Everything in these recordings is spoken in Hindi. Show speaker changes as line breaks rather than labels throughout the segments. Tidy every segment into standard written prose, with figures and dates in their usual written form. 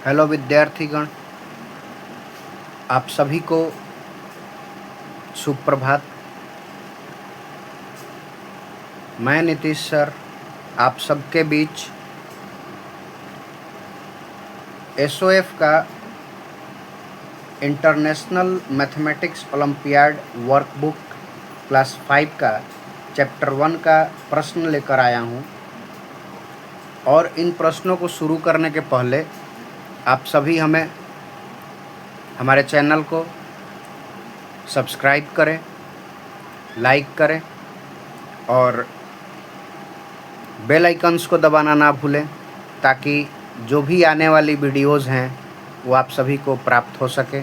हेलो विद्यार्थीगण, आप सभी को सुप्रभात। मैं नीतीश सर आप सबके बीच एसओएफ का international mathematics olympiad workbook class 5 का चैप्टर 1 का प्रश्न लेकर आया हूँ। और इन प्रश्नों को शुरू करने के पहले आप सभी हमारे चैनल को सब्सक्राइब करें, लाइक करें और बेल आइकन्स को दबाना ना भूलें, ताकि जो भी आने वाली वीडियोज़ हैं वो आप सभी को प्राप्त हो सके।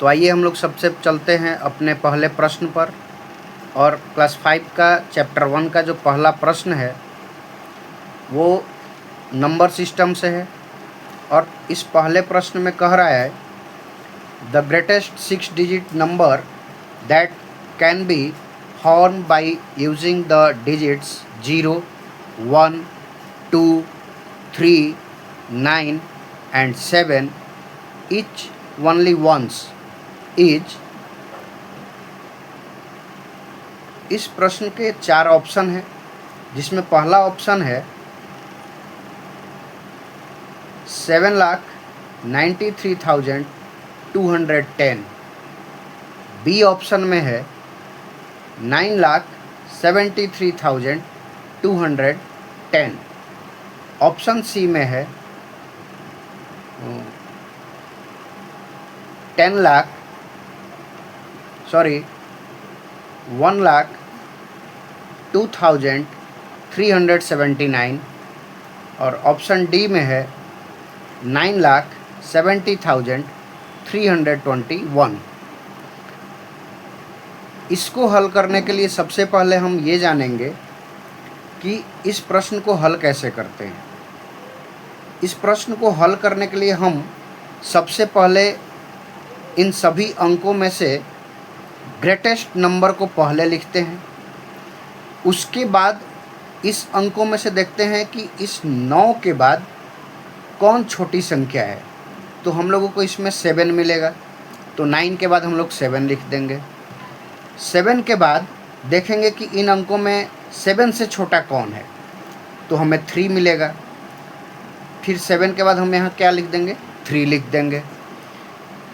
तो आइए हम लोग सबसे चलते हैं अपने पहले प्रश्न पर। और क्लास 5 का चैप्टर 1 का जो पहला प्रश्न है वो नंबर सिस्टम से है। और इस पहले प्रश्न में कह रहा है the greatest 6 digit number that can be formed by using the digits 0, 1, 2, 3, 9 and 7 each only once is। इस प्रश्न के 4 ऑप्शन हैं, जिसमें पहला ऑप्शन है 7,93,210। बी ऑप्शन में है 9,73,210। ऑप्शन सी में है 1,02,379। और ऑप्शन डी में है 9,70,321। इसको हल करने के लिए सबसे पहले हम ये जानेंगे कि इस प्रश्न को हल कैसे करते हैं। इस प्रश्न को हल करने के लिए हम सबसे पहले इन सभी अंकों में से ग्रेटेस्ट नंबर को पहले लिखते हैं। उसके बाद इस अंकों में से देखते हैं कि इस 9 के बाद कौन छोटी संख्या है। तो हम लोगों को इसमें 7 मिलेगा, तो 9 के बाद हम लोग 7 लिख देंगे। 7 के बाद देखेंगे कि इन अंकों में 7 से छोटा कौन है, तो हमें 3 मिलेगा। फिर 7 के बाद हम यहाँ क्या लिख देंगे, 3 लिख देंगे।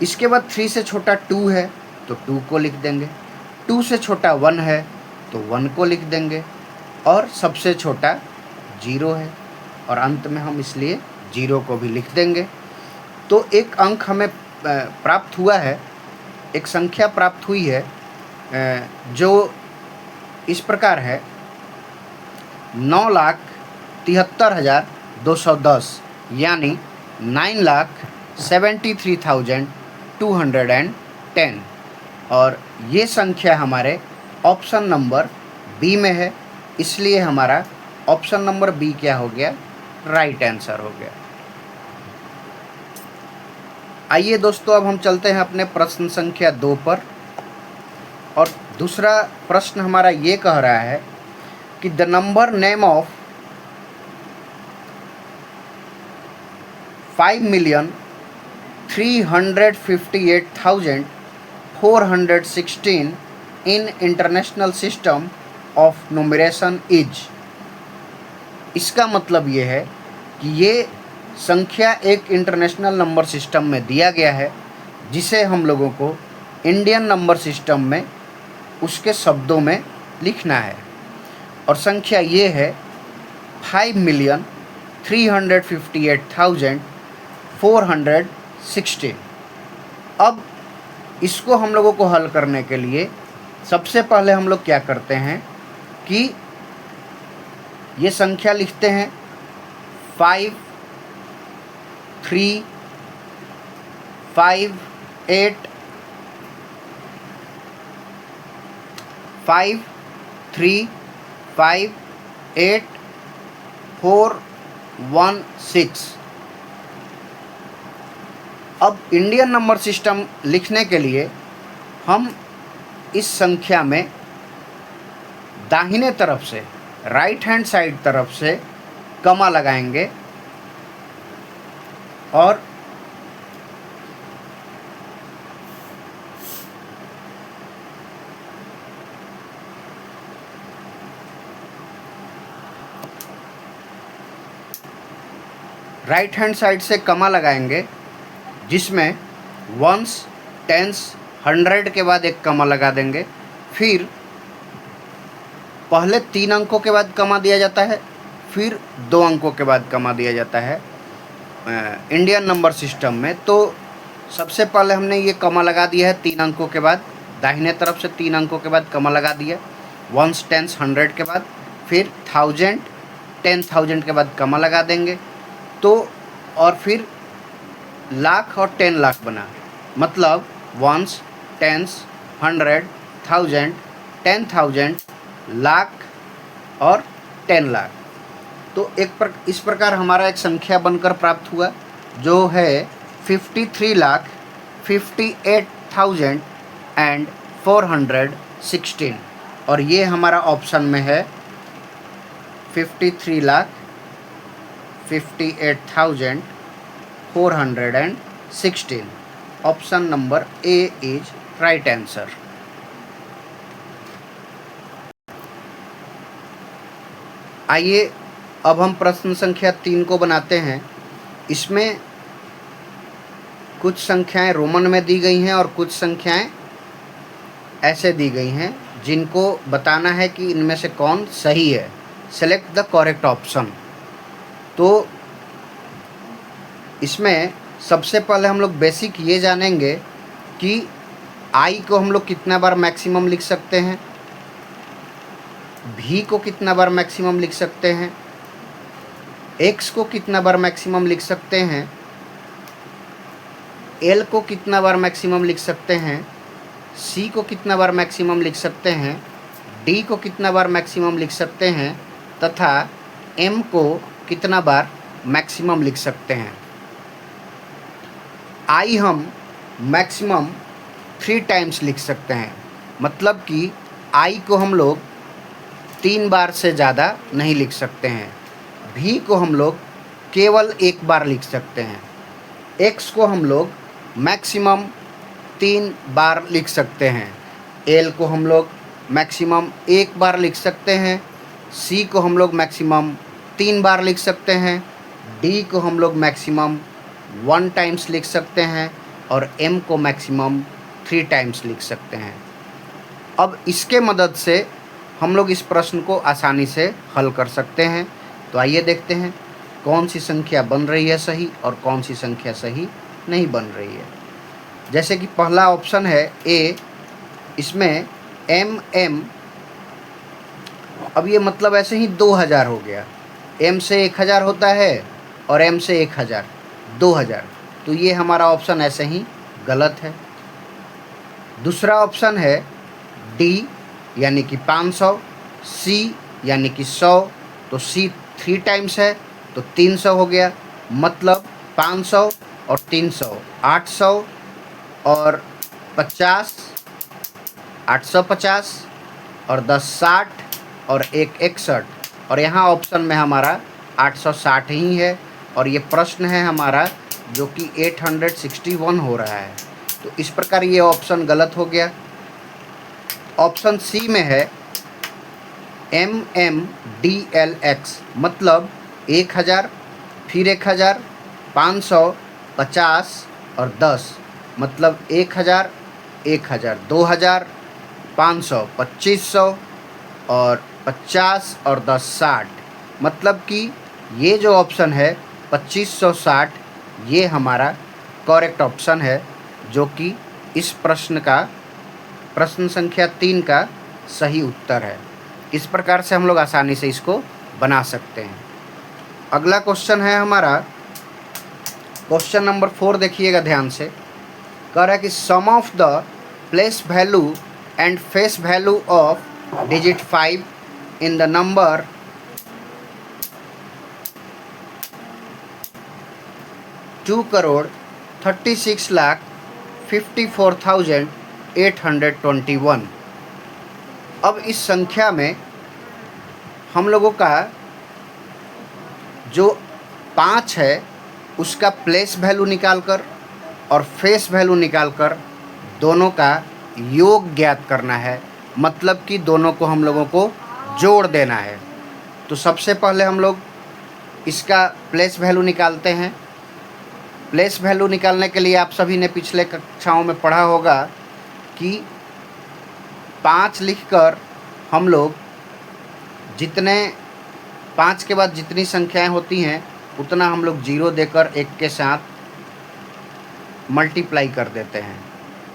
इसके बाद 3 से छोटा 2 है तो 2 को लिख देंगे। 2 से छोटा 1 है तो 1 को लिख देंगे। और सबसे छोटा 0 है, और अंत में हम इसलिए 0 को भी लिख देंगे। तो एक अंक हमें प्राप्त हुआ है, एक संख्या प्राप्त हुई है जो इस प्रकार है 9,73,210, यानी 9,73,210। और ये संख्या हमारे ऑप्शन नंबर बी में है, इसलिए हमारा ऑप्शन नंबर बी क्या हो गया, राइट आंसर हो गया। आइए दोस्तों, अब हम चलते हैं अपने प्रश्न संख्या 2 पर। और दूसरा प्रश्न हमारा ये कह रहा है कि the number name of 5,358,416 in international system of numeration is. इसका मतलब ये है कि ये संख्या एक इंटरनेशनल नंबर सिस्टम में दिया गया है, जिसे हम लोगों को इंडियन नंबर सिस्टम में उसके शब्दों में लिखना है। और संख्या ये है 5,358,416। अब इसको हम लोगों को हल करने के लिए सबसे पहले हम लोग क्या करते हैं कि ये संख्या लिखते हैं 5, 3, 5, 8, 5, 3, 5, 8, 4, 1, 6। अब इंडियन नंबर सिस्टम लिखने के लिए हम इस संख्या में दाहिने तरफ से, राइट हैंड साइड तरफ से कमा लगाएंगे और राइट हैंड साइड से कमा लगाएंगे, जिसमें वंस, टेंस, 100 के बाद एक कमा लगा देंगे। फिर पहले 3 अंकों के बाद कमा दिया जाता है, फिर 2 अंकों के बाद कमा दिया जाता है इंडियन नंबर सिस्टम में। तो सबसे पहले हमने ये कमा लगा दिया है 3 अंकों के बाद, दाहिने तरफ से 3 अंकों के बाद कमा लगा दिया, वंस, टेंस, 100 के बाद, फिर 1000, 10,000 के बाद कमा लगा देंगे। तो और फिर लाख और 10 लाख बना, मतलब वंस, टेंस, 100, 1000, 10,000, लाख और 10 लाख। तो इस प्रकार हमारा एक संख्या बनकर प्राप्त हुआ, जो है 53,58,416, और ये हमारा ऑप्शन में है 53,58,416। Option number A is right answer. आइए अब हम प्रश्न संख्या 3 को बनाते हैं। इसमें कुछ संख्याएं रोमन में दी गई हैं और कुछ संख्याएं ऐसे दी गई हैं जिनको बताना है कि इनमें से कौन सही है। Select the correct option. तो इसमें सबसे पहले हम लोग बेसिक ये जानेंगे कि आई को हम लोग कितना बार मैक्सिमम लिख सकते हैं, भी को कितना बार मैक्सिमम लिख सकते हैं, एक्स को कितना बार मैक्सिमम लिख सकते हैं, एल को कितना बार मैक्सिमम लिख सकते हैं, सी को कितना बार मैक्सिमम लिख सकते हैं, डी को कितना बार मैक्सिमम लिख सकते हैं, तथा एम को कितना बार मैक्सिमम लिख सकते हैं। आई हम मैक्सिमम 3 टाइम्स लिख सकते हैं, मतलब कि आई को हम लोग 3 बार से ज़्यादा नहीं लिख सकते हैं। भी को हम लोग केवल 1 बार लिख सकते हैं। एक्स को हम लोग मैक्सिमम 3 बार लिख सकते हैं। एल को हम लोग मैक्सिमम 1 बार लिख सकते हैं। सी को हम लोग मैक्सिमम 3 बार लिख सकते हैं। डी को हम लोग मैक्सिमम 1 टाइम्स लिख सकते हैं और एम को मैक्सिमम 3 टाइम्स लिख सकते हैं। अब इसके मदद से हम लोग इस प्रश्न को आसानी से हल कर सकते हैं। तो आइए देखते हैं कौन सी संख्या बन रही है सही और कौन सी संख्या सही नहीं बन रही है। जैसे कि पहला ऑप्शन है ए, इसमें एम एम, अब ये मतलब ऐसे ही 2000 हो गया। एम से 1000 होता है और एम से 1000, 2000, तो ये हमारा ऑप्शन ऐसे ही गलत है। दूसरा ऑप्शन है डी यानी कि 500, सी यानी कि 100, तो सी 3 टाइम्स है तो 300 हो गया, मतलब 500 और 300 800 और 50, 850 और 10 60 और 1 61, और यहाँ ऑप्शन में हमारा 860 ही है, और ये प्रश्न है हमारा जो कि 861 हो रहा है। तो इस प्रकार ये ऑप्शन गलत हो गया। ऑप्शन सी में है MMDLX, मतलब 1000, फिर 1000, 500, 50 और 10, मतलब 1000, 1000, 2000, 500, 2500 और 50 और 10 60, मतलब कि ये जो ऑप्शन है 2560, ये हमारा करेक्ट ऑप्शन है, जो कि इस प्रश्न संख्या 3 का सही उत्तर है। इस प्रकार से हम लोग आसानी से इसको बना सकते हैं। अगला क्वेश्चन है हमारा क्वेश्चन नंबर 4, देखिएगा ध्यान से। कह रहा है कि sum of the place value and face value of digit 5 in the number 2,36,54,821। अब इस संख्या में हम लोगों का जो 5 है उसका प्लेस वैल्यू निकालकर और फेस वैल्यू निकालकर दोनों का योग ज्ञात करना है, मतलब कि दोनों को हम लोगों को जोड़ देना है। तो सबसे पहले हम लोग इसका प्लेस वैल्यू निकालते हैं। प्लेस वैल्यू निकालने के लिए आप सभी ने पिछले कक्षाओं में पढ़ा होगा कि 5 लिखकर हम लोग जितने 5 के बाद जितनी संख्याएं होती हैं उतना हम लोग 0 देकर 1 के साथ मल्टीप्लाई कर देते हैं।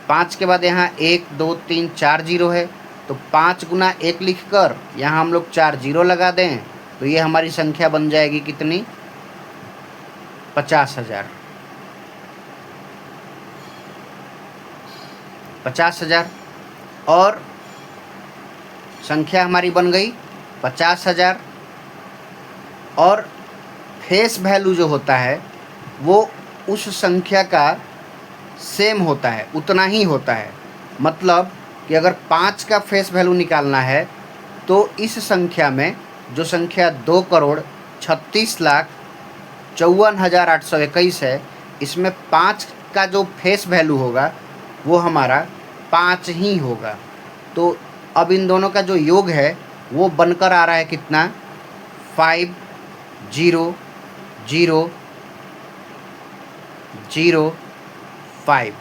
5 के बाद यहाँ 1 2 3 4 0 है, तो 5 गुना 1 लिखकर यहाँ हम लोग 4 0 लगा दें तो ये हमारी संख्या बन जाएगी कितनी? 50,000। 50,000 और संख्या हमारी बन गई 50,000। और फेस वैल्यू जो होता है वो उस संख्या का सेम होता है, उतना ही होता है। मतलब कि अगर 5 का फेस वैल्यू निकालना है तो इस संख्या में जो संख्या 2,36,54,821 है, इसमें 5 का जो फेस वैल्यू होगा वो हमारा 5 ही होगा। तो अब इन दोनों का जो योग है वो बनकर आ रहा है कितना? 5 0 0 0 5,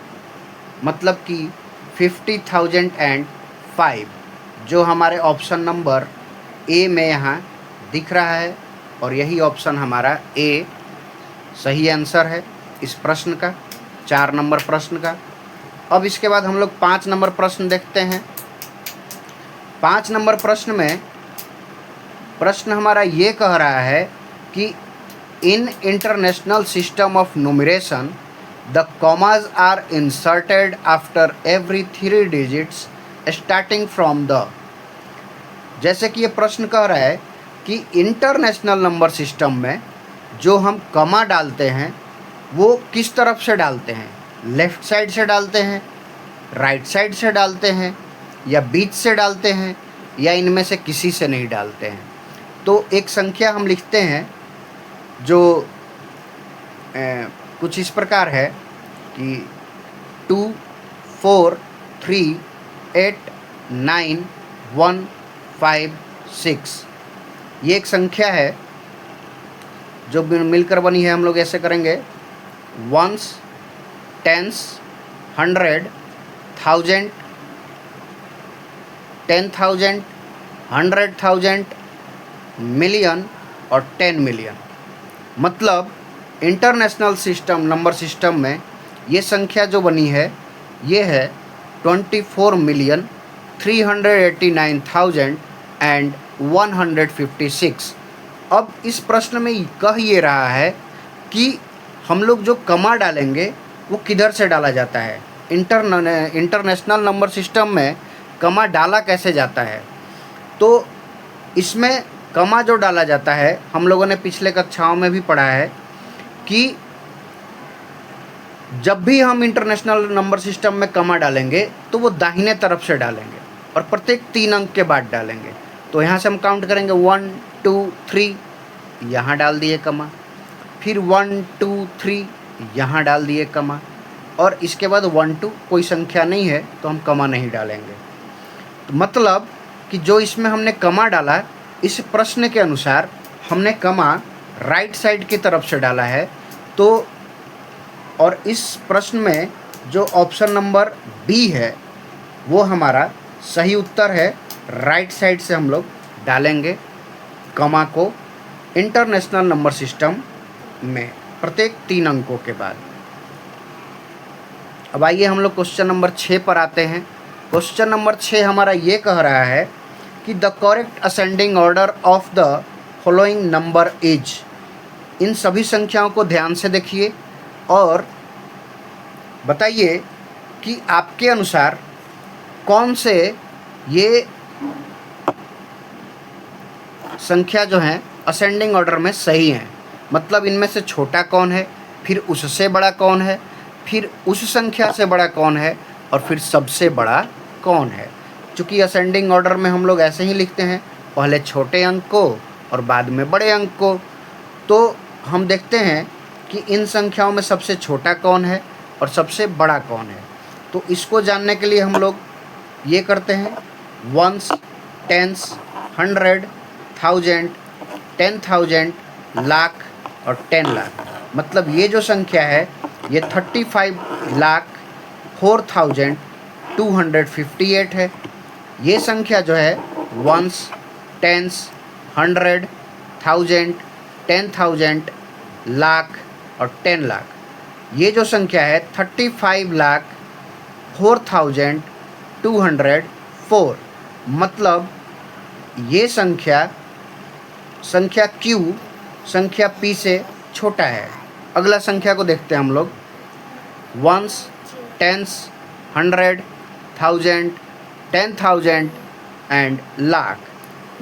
मतलब कि 50,005, जो हमारे ऑप्शन नंबर ए में यहाँ दिख रहा है। और यही ऑप्शन हमारा ए सही आंसर है इस प्रश्न का, 4 नंबर प्रश्न का। अब इसके बाद हम लोग 5 नंबर प्रश्न देखते हैं। 5 नंबर प्रश्न में प्रश्न हमारा ये कह रहा है कि in international system of numeration the commas are inserted after every 3 digits starting from the. जैसे कि ये प्रश्न कह रहा है कि इंटरनेशनल नंबर सिस्टम में जो हम कॉमा डालते हैं वो किस तरफ से डालते हैं? लेफ़्ट साइड से डालते हैं, राइट साइड से डालते हैं, या बीच से डालते हैं, या इनमें से किसी से नहीं डालते हैं। तो एक संख्या हम लिखते हैं जो कुछ इस प्रकार है कि 2 4 3 8 9 1 5 6। ये एक संख्या है जो मिलकर बनी है। हम लोग ऐसे करेंगे: वंस, टेंस, 100, 1000, 10,000, 100,000, मिलियन और 10 मिलियन। मतलब इंटरनेशनल सिस्टम नंबर सिस्टम में ये संख्या जो बनी है ये है 24,389,156। अब इस प्रश्न में कह ये रहा है कि हम लोग जो कॉमा डालेंगे वो किधर से डाला जाता है। इंटरनेशनल नंबर सिस्टम में कॉमा डाला कैसे जाता है? तो इसमें कॉमा जो डाला जाता है, हम लोगों ने पिछले कक्षाओं में भी पढ़ा है कि जब भी हम इंटरनेशनल नंबर सिस्टम में कॉमा डालेंगे तो वो दाहिने तरफ से डालेंगे और प्रत्येक 3 अंक के बाद डालेंगे। तो यहाँ से हम काउंट करेंगे 1 2 3, यहाँ डाल दिए कॉमा, फिर 1 2 3 यहाँ डाल दिए कॉमा, और इसके बाद 1 2 कोई संख्या नहीं है तो हम कॉमा नहीं डालेंगे। तो मतलब कि जो इसमें हमने कॉमा डाला, इस प्रश्न के अनुसार हमने कॉमा राइट साइड की तरफ से डाला है। तो और इस प्रश्न में जो ऑप्शन नंबर बी है वो हमारा सही उत्तर है। राइट साइड से हम लोग डालेंगे कॉमा को इंटरनेशनल नंबर सिस्टम में प्रत्येक 3 अंकों के बाद। अब आइए हम लोग क्वेश्चन नंबर 6 पर आते हैं। क्वेश्चन नंबर 6 हमारा ये कह रहा है कि the correct ascending order of the following number is. इन सभी संख्याओं को ध्यान से देखिए और बताइए कि आपके अनुसार कौन से ये संख्या जो हैं असेंडिंग ऑर्डर में सही हैं। मतलब इनमें से छोटा कौन है, फिर उससे बड़ा कौन है, फिर उस संख्या से बड़ा कौन है, और फिर सबसे बड़ा कौन है। चूँकि असेंडिंग ऑर्डर में हम लोग ऐसे ही लिखते हैं, पहले छोटे अंक को और बाद में बड़े अंक को। तो हम देखते हैं कि इन संख्याओं में सबसे छोटा कौन है और सबसे बड़ा कौन है। तो इसको जानने के लिए हम लोग ये करते हैं, वंस, टेंस, 100, 1000, 10,000, लाख और 10 लाख। मतलब ये जो संख्या है ये 35,04,258 है। ये संख्या जो है वंस, टेंस, 100, 1000, 10,000, लाख और 10 लाख, ये जो संख्या है 35,04,204। मतलब ये संख्या Q संख्या P से छोटा है। अगला संख्या को देखते हैं हम लोग, वंस, टेंस, 100, 1000, 10,000 एंड लाख।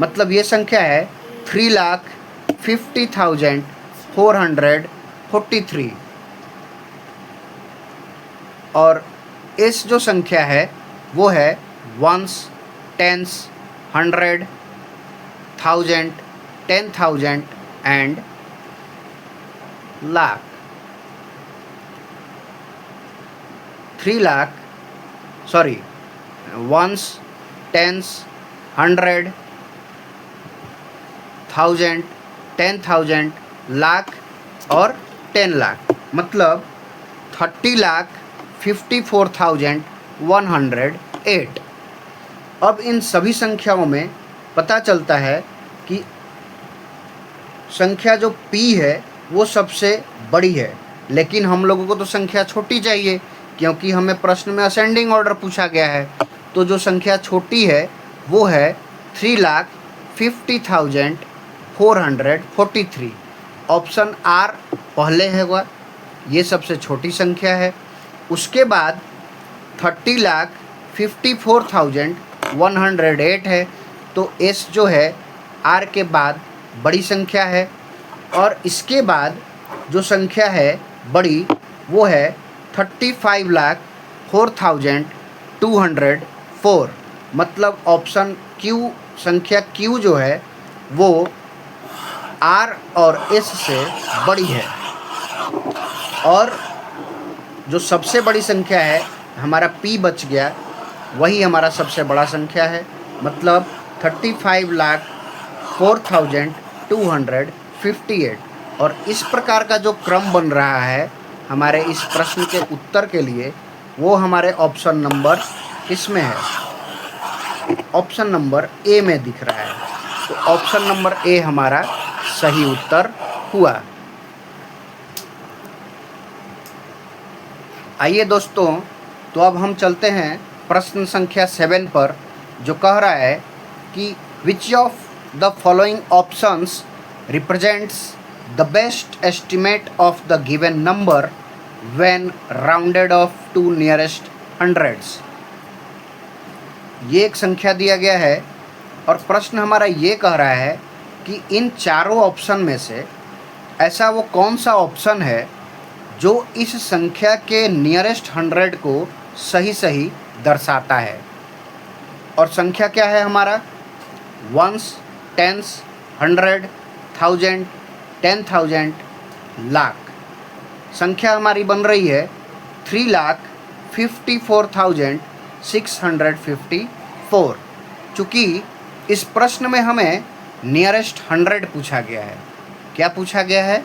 मतलब ये संख्या है 3,50,443। और इस जो संख्या है वो है ones, tens, 100, 1000, 10,000 and lakh. 1s, 10s, 100, 1000, 10,000, lakh और 10 लाख। मतलब 30,54,108। अब इन सभी संख्याओं में पता चलता है कि संख्या जो P है वो सबसे बड़ी है, लेकिन हम लोगों को तो संख्या छोटी चाहिए क्योंकि हमें प्रश्न में असेंडिंग ऑर्डर पूछा गया है। तो जो संख्या छोटी है वो है 3,50,443। ऑप्शन R पहले होगा, ये सबसे छोटी संख्या है। उसके बाद 30,54,108 है, तो S जो है R के बाद बड़ी संख्या है। और इसके बाद जो संख्या है बड़ी वो है 35,04,204। मतलब ऑप्शन Q, संख्या Q जो है वो R और S से बड़ी है। और जो सबसे बड़ी संख्या है हमारा P बच गया, वही हमारा सबसे बड़ा संख्या है। मतलब 35,04,258। और इस प्रकार का जो क्रम बन रहा है हमारे इस प्रश्न के उत्तर के लिए, वो हमारे ऑप्शन नंबर किसमें है, ऑप्शन नंबर A में दिख रहा है। तो ऑप्शन नंबर A हमारा सही उत्तर हुआ। आइए दोस्तों, तो अब हम चलते हैं प्रश्न संख्या 7 पर, जो कह रहा है कि which of the following options represents the best estimate of the given number when rounded off to nearest hundreds. ये एक संख्या दिया गया है और प्रश्न हमारा ये कह रहा है कि इन चारों ऑप्शन में से ऐसा वो कौन सा ऑप्शन है जो इस संख्या के नियरेस्ट 100 को सही सही दर्शाता है। और संख्या क्या है हमारा, वंस, टेंस, 100, 1000, 10,000, लाख। संख्या हमारी बन रही है 3,54,654। चूँकि इस प्रश्न में हमें नियरेस्ट 100 पूछा गया है। क्या पूछा गया है,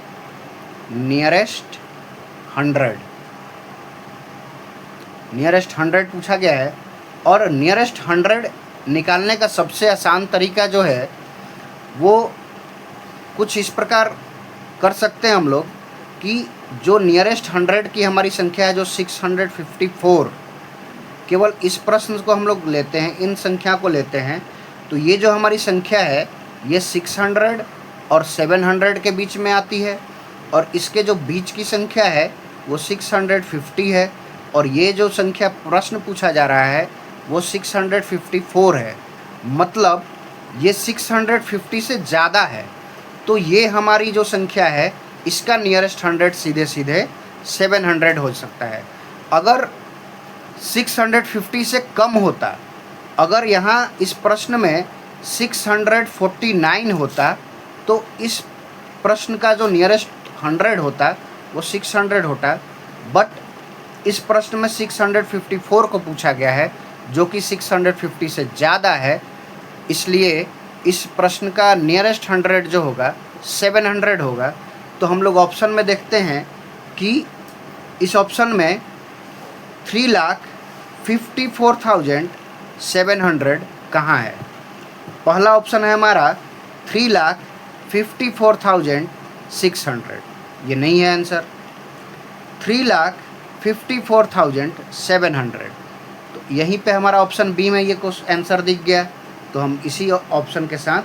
नियरेस्ट 100, नियरेस्ट 100 पूछा गया है। और नियरेस्ट 100 निकालने का सबसे आसान तरीका जो है वो कुछ इस प्रकार कर सकते हैं हम लोग कि जो नियरेस्ट 100 की हमारी संख्या है जो 654, केवल इस प्रश्न को हम लोग लेते हैं, इन संख्या को लेते हैं। तो ये जो हमारी संख्या है ये 600 और 700 के बीच में आती है, और इसके जो बीच की संख्या है वो 650 है, और ये जो संख्या प्रश्न पूछा जा रहा है वो 654 है। मतलब ये 650 से ज़्यादा है। तो ये हमारी जो संख्या है इसका नियरेस्ट 100 सीधे सीधे 700 हो सकता है। अगर 650 से कम होता, अगर यहाँ इस प्रश्न में 649 होता, तो इस प्रश्न का जो नियरेस्ट 100 होता वो 600 होता, बट इस प्रश्न में 654 को पूछा गया है जो कि 650 से ज़्यादा है। इसलिए इस प्रश्न का नियरेस्ट 100 जो होगा 700 होगा। तो हम लोग ऑप्शन में देखते हैं कि इस ऑप्शन में 3,54,700 कहाँ है। पहला ऑप्शन है हमारा 3,54,600, ये नहीं है आंसर। 3,54,700, तो यहीं पे हमारा ऑप्शन बी में ये कुछ आंसर दिख गया, तो हम इसी ऑप्शन के साथ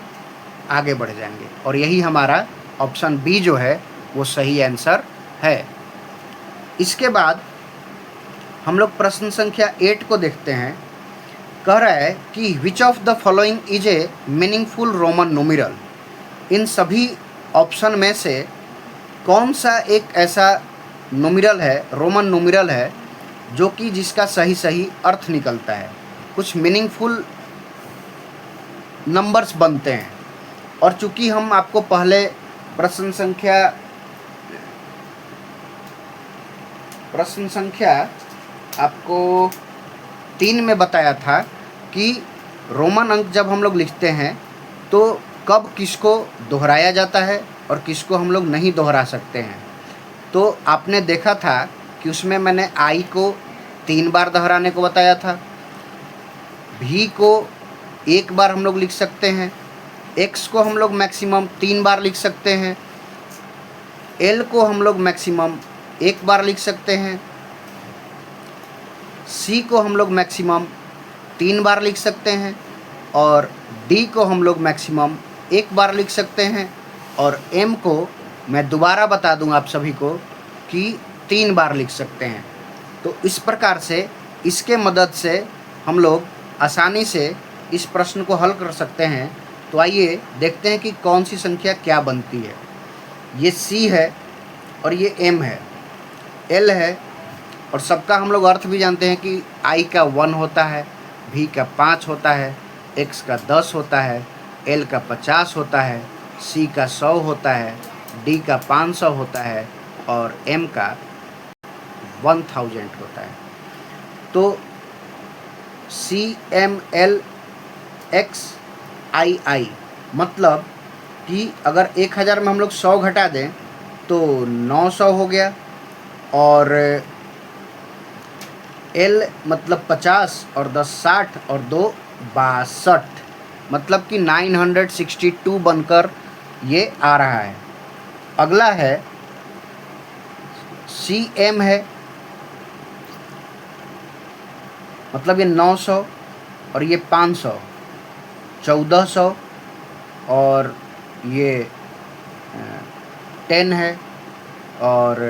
आगे बढ़ जाएंगे और यही हमारा ऑप्शन बी जो है वो सही आंसर है। इसके बाद हम लोग प्रश्न संख्या 8 को देखते हैं। कह रहा है कि which of the following is a meaningful Roman numeral. इन सभी ऑप्शन में से कौन सा एक ऐसा न्यूमेरल है, रोमन न्यूमेरल है, जो कि जिसका सही सही अर्थ निकलता है, कुछ मीनिंगफुल नंबर्स बनते हैं। और चूंकि हम आपको पहले प्रश्न संख्या आपको 3 में बताया था कि रोमन अंक जब हम लोग लिखते हैं तो कब किसको दोहराया जाता है और किसको हम लोग नहीं दोहरा सकते हैं। तो आपने देखा था कि उसमें मैंने आई को 3 बार दोहराने को बताया था, भी को 1 बार हम लोग लिख सकते हैं, एक्स को हम लोग मैक्सिमम 3 बार लिख सकते हैं, एल को हम लोग मैक्सिमम 1 बार लिख सकते हैं, सी को हम लोग मैक्सिमम 3 बार लिख सकते हैं और डी को हम लोग मैक्सिमम 1 बार लिख सकते हैं और एम को मैं दोबारा बता दूंगा आप सभी को कि 3 बार लिख सकते हैं। तो इस प्रकार से इसके मदद से हम लोग आसानी से इस प्रश्न को हल कर सकते हैं। तो आइए देखते हैं कि कौन सी संख्या क्या बनती है। ये सी है और ये एम है, एल है, और सबका हम लोग अर्थ भी जानते हैं कि आई का 1 होता है, भी का 5 होता है, एक्स का 10 होता है, एल का 50 होता है, सी का 100 होता है, डी का 500 होता है और एम का 1000 होता है। तो सी एम एल एक्स आई आई मतलब कि अगर 1000 में हम लोग 100 घटा दें तो 900 हो गया, और एल मतलब 50 और 10 60 और 2 62, मतलब कि 962 बनकर ये आ रहा है। अगला है सी एम है, मतलब ये 900 और ये 500, 1400 और ये 10 है और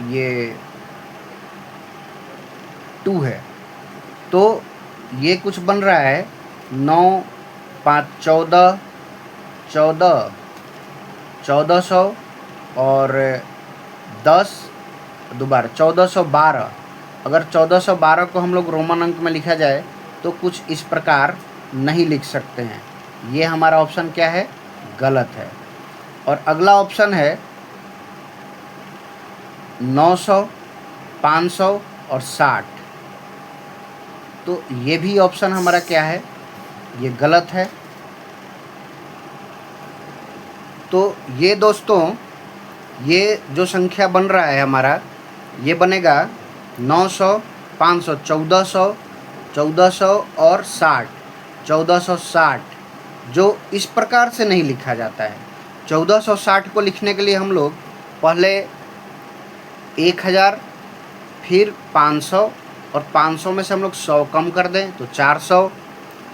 ये 2 है। तो ये कुछ बन रहा है 9 5 14 14 1400 और 10 दोबारा 1412। अगर 1412 को हम लोग रोमन अंक में लिखा जाए तो कुछ इस प्रकार नहीं लिख सकते हैं। ये हमारा ऑप्शन क्या है, गलत है। और अगला ऑप्शन है 900 500 और 60, तो ये भी ऑप्शन हमारा क्या है, ये गलत है। तो ये दोस्तों ये जो संख्या बन रहा है हमारा, ये बनेगा 900 500 1400 1400 और 60 1460, जो इस प्रकार से नहीं लिखा जाता है। 1460 को लिखने के लिए हम लोग पहले 1000 फिर 500 और 500 में से हम लोग 100 कम कर दें तो 400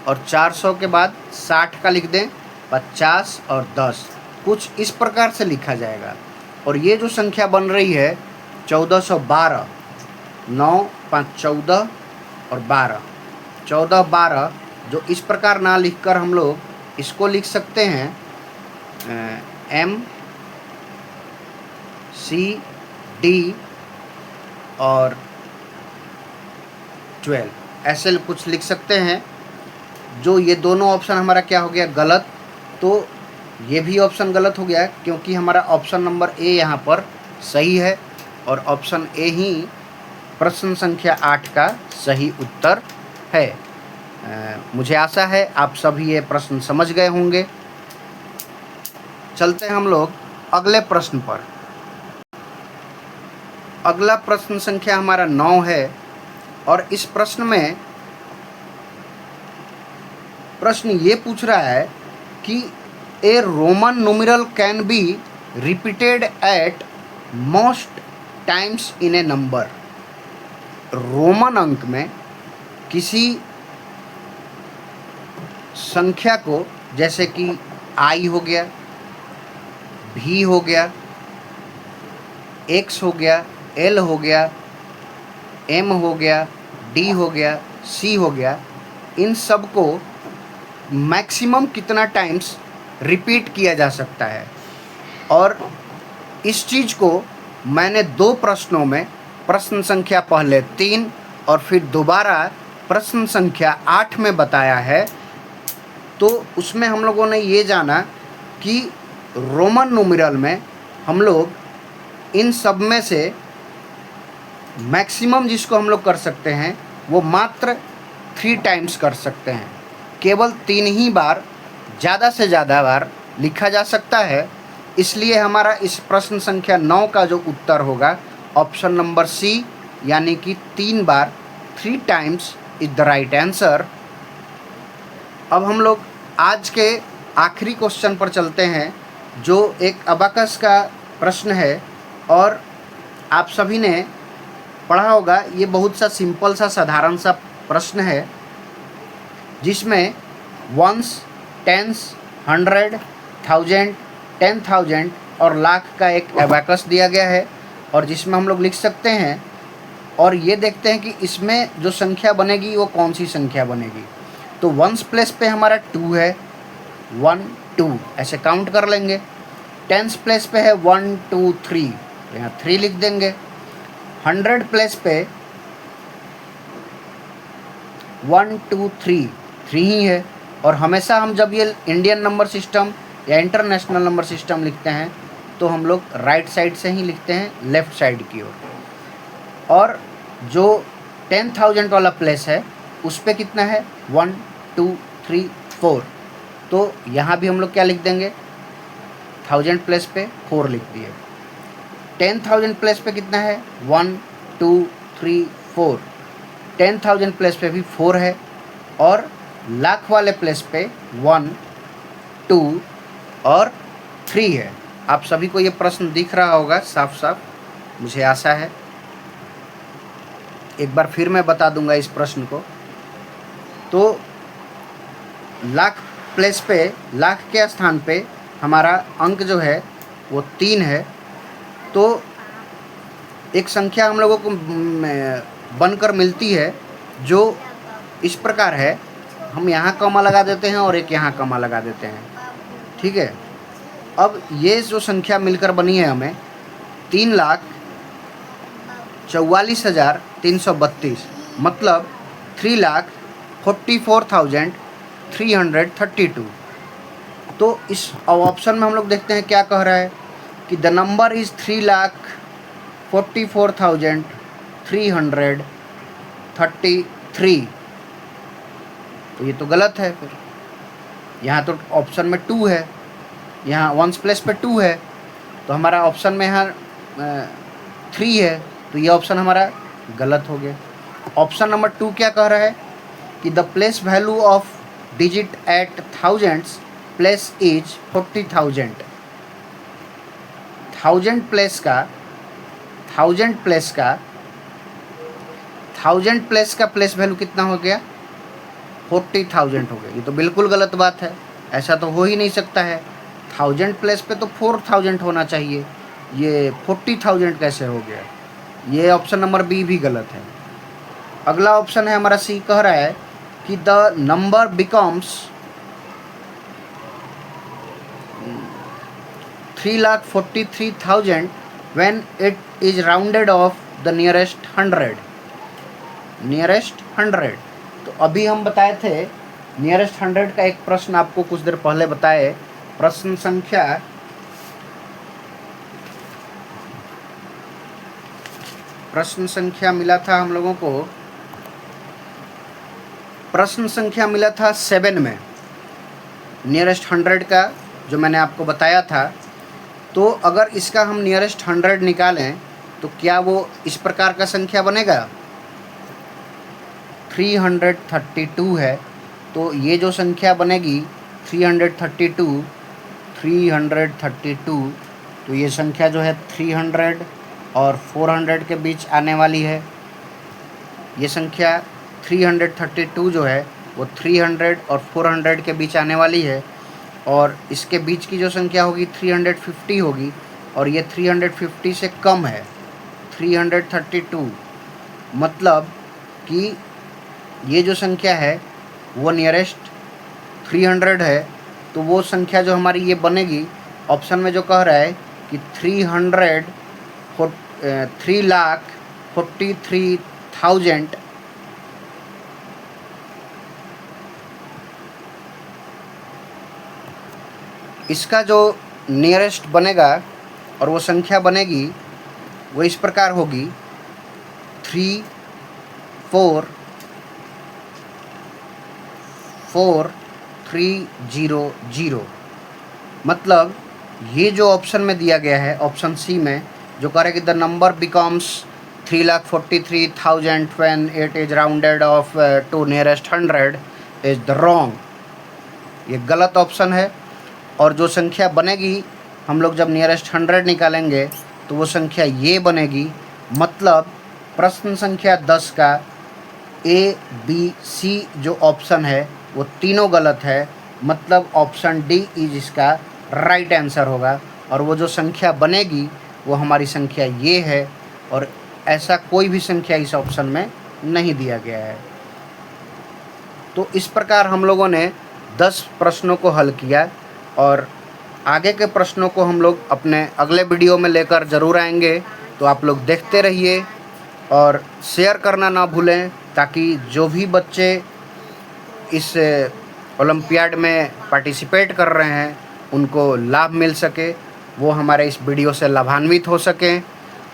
और 400 के बाद 60 का लिख दें 50 और 10, कुछ इस प्रकार से लिखा जाएगा। और ये जो संख्या बन रही है 1412, 9 5 14 और 12 14 12, जो इस प्रकार ना लिखकर हम लोग इसको लिख सकते हैं एम सी डी और 12, ऐसे कुछ लिख सकते हैं। जो ये दोनों ऑप्शन हमारा क्या हो गया, गलत। तो ये भी ऑप्शन गलत हो गया क्योंकि हमारा ऑप्शन नंबर ए यहाँ पर सही है और ऑप्शन ए ही प्रश्न संख्या 8 का सही उत्तर है। मुझे आशा है आप सभी ये प्रश्न समझ गए होंगे। चलते हैं हम लोग अगले प्रश्न पर। अगला प्रश्न संख्या हमारा 9 है और इस प्रश्न में प्रश्न ये पूछ रहा है कि a Roman numeral can be repeated at most times in a number. Roman अंक में किसी संख्या को, जैसे कि आई हो गया, भी हो गया, एक्स हो गया, एल हो गया, एम हो गया, डी हो गया, सी हो गया, इन सब को मैक्सिमम कितना टाइम्स रिपीट किया जा सकता है। और इस चीज़ को मैंने 2 प्रश्नों में, प्रश्न संख्या पहले 3 और फिर दोबारा प्रश्न संख्या 8 में बताया है। तो उसमें हम लोगों ने ये जाना कि रोमन न्यूमेरल में हम लोग इन सब में से मैक्सिमम जिसको हम लोग कर सकते हैं वो मात्र 3 टाइम्स कर सकते हैं। केवल 3 ही बार, ज़्यादा से ज़्यादा बार लिखा जा सकता है। इसलिए हमारा इस प्रश्न संख्या 9 का जो उत्तर होगा ऑप्शन नंबर सी, यानी कि 3 बार, 3 times is the right answer. अब हम लोग आज के आखिरी क्वेश्चन पर चलते हैं, जो एक अबाकस का प्रश्न है और आप सभी ने पढ़ा होगा। ये बहुत सा सिंपल सा, साधारण सा प्रश्न है जिसमें वंस, टेंस, 100, 1000, 10,000 और लाख का एक अबाकस दिया गया है और जिसमें हम लोग लिख सकते हैं और ये देखते हैं कि इसमें जो संख्या बनेगी वो कौन सी संख्या बनेगी। तो वंस प्लेस पे हमारा 2 है, 1 2 ऐसे काउंट कर लेंगे। टेंस प्लेस पे है 1 2 3, तो यहाँ 3 लिख देंगे। 100 प्लेस पे 1 2 3 3 ही है। और हमेशा हम जब ये इंडियन नंबर सिस्टम या इंटरनेशनल नंबर सिस्टम लिखते हैं तो हम लोग राइट साइड से ही लिखते हैं, लेफ़्ट साइड की ओर। और जो 10,000 वाला प्लेस है उस पे कितना है, 1 2 3 4, तो यहाँ भी हम लोग क्या लिख देंगे, 1000 प्लेस पे 4 लिख दिए। 10,000 प्लेस पे कितना है, 1 2 3 4, 10,000 प्लेस पे भी 4 है। और लाख वाले प्लेस पे 1 2 और 3 है। आप सभी को ये प्रश्न दिख रहा होगा साफ साफ, मुझे आशा है। एक बार फिर मैं बता दूंगा इस प्रश्न को। तो लाख प्लेस पे, लाख के स्थान पे हमारा अंक जो है वो 3 है। तो एक संख्या हम लोगों को बनकर मिलती है जो इस प्रकार है। हम यहाँ कॉमा लगा देते हैं और एक यहाँ कॉमा लगा देते हैं, ठीक है। अब ये जो संख्या मिलकर बनी है हमें 3,44,332, मतलब 3,44,332। तो इस ऑप्शन में हम लोग देखते हैं क्या कह रहा है कि द नंबर इज़ 3,44,333। तो ये तो गलत है। फिर यहाँ तो ऑप्शन में 2 है, यहाँ वंस प्लेस पे 2 है, तो हमारा ऑप्शन में यहाँ 3 है, तो ये ऑप्शन हमारा गलत हो गया। ऑप्शन नंबर 2 क्या कह रहा है कि the place value of digit at thousands place is 40,000। 1000 place का प्लेस वैल्यू कितना हो गया, 40,000 हो गया। ये तो बिल्कुल गलत बात है, ऐसा तो हो ही नहीं सकता है। 1000 प्लेस पे तो 4000 होना चाहिए, ये 40,000 कैसे हो गया। ये ऑप्शन नंबर बी भी गलत है। अगला ऑप्शन है हमारा सी, कह रहा है कि the number becomes 3,43,000 when it is rounded off the nearest 100। तो अभी हम बताए थे नियरेस्ट 100 का एक प्रश्न आपको कुछ देर पहले बताए प्रश्न संख्या मिला था हम लोगों को, प्रश्न संख्या मिला था 7 में, नियरेस्ट 100 का जो मैंने आपको बताया था। तो अगर इसका हम नियरेस्ट 100 निकालें तो क्या वो इस प्रकार का संख्या बनेगा? 332 है, तो ये जो संख्या बनेगी 332, तो ये संख्या जो है 300 और 400 के बीच आने वाली है। ये संख्या 332 जो है वो 300 और 400 के बीच आने वाली है, और इसके बीच की जो संख्या होगी 350 होगी, और ये 350 से कम है 332, मतलब कि ये जो संख्या है वो नियरेस्ट 300 है। तो वो संख्या जो हमारी ये बनेगी, ऑप्शन में जो कह रहा है कि 3,43,000, इसका जो नियरेस्ट बनेगा और वो संख्या बनेगी वो इस प्रकार होगी 3,4,3,0,0। मतलब ये जो ऑप्शन में दिया गया है, ऑप्शन सी में जो कह रहा है कि the number becomes 3,43,000 when it is rounded off to nearest 100 is the wrong, ये गलत ऑप्शन है। और जो संख्या बनेगी हम लोग जब नियरेस्ट 100 निकालेंगे तो वो संख्या ये बनेगी। मतलब प्रश्न संख्या 10 का ए, बी, सी जो ऑप्शन है वो तीनों गलत है। मतलब ऑप्शन डी इज इसका राइट आंसर होगा, और वो जो संख्या बनेगी वो हमारी संख्या ये है, और ऐसा कोई भी संख्या इस ऑप्शन में नहीं दिया गया है। तो इस प्रकार हम लोगों ने 10 प्रश्नों को हल किया, और आगे के प्रश्नों को हम लोग अपने अगले वीडियो में लेकर ज़रूर आएंगे। तो आप लोग देखते रहिए और शेयर करना ना भूलें, ताकि जो भी बच्चे इस ओलंपियाड में पार्टिसिपेट कर रहे हैं उनको लाभ मिल सके, वो हमारे इस वीडियो से लाभान्वित हो सकें।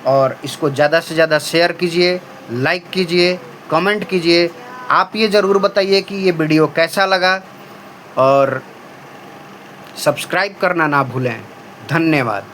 और इसको ज़्यादा से ज़्यादा शेयर कीजिए, लाइक कीजिए, कमेंट कीजिए। आप ये ज़रूर बताइए कि ये वीडियो कैसा लगा, और सब्सक्राइब करना ना भूलें। धन्यवाद।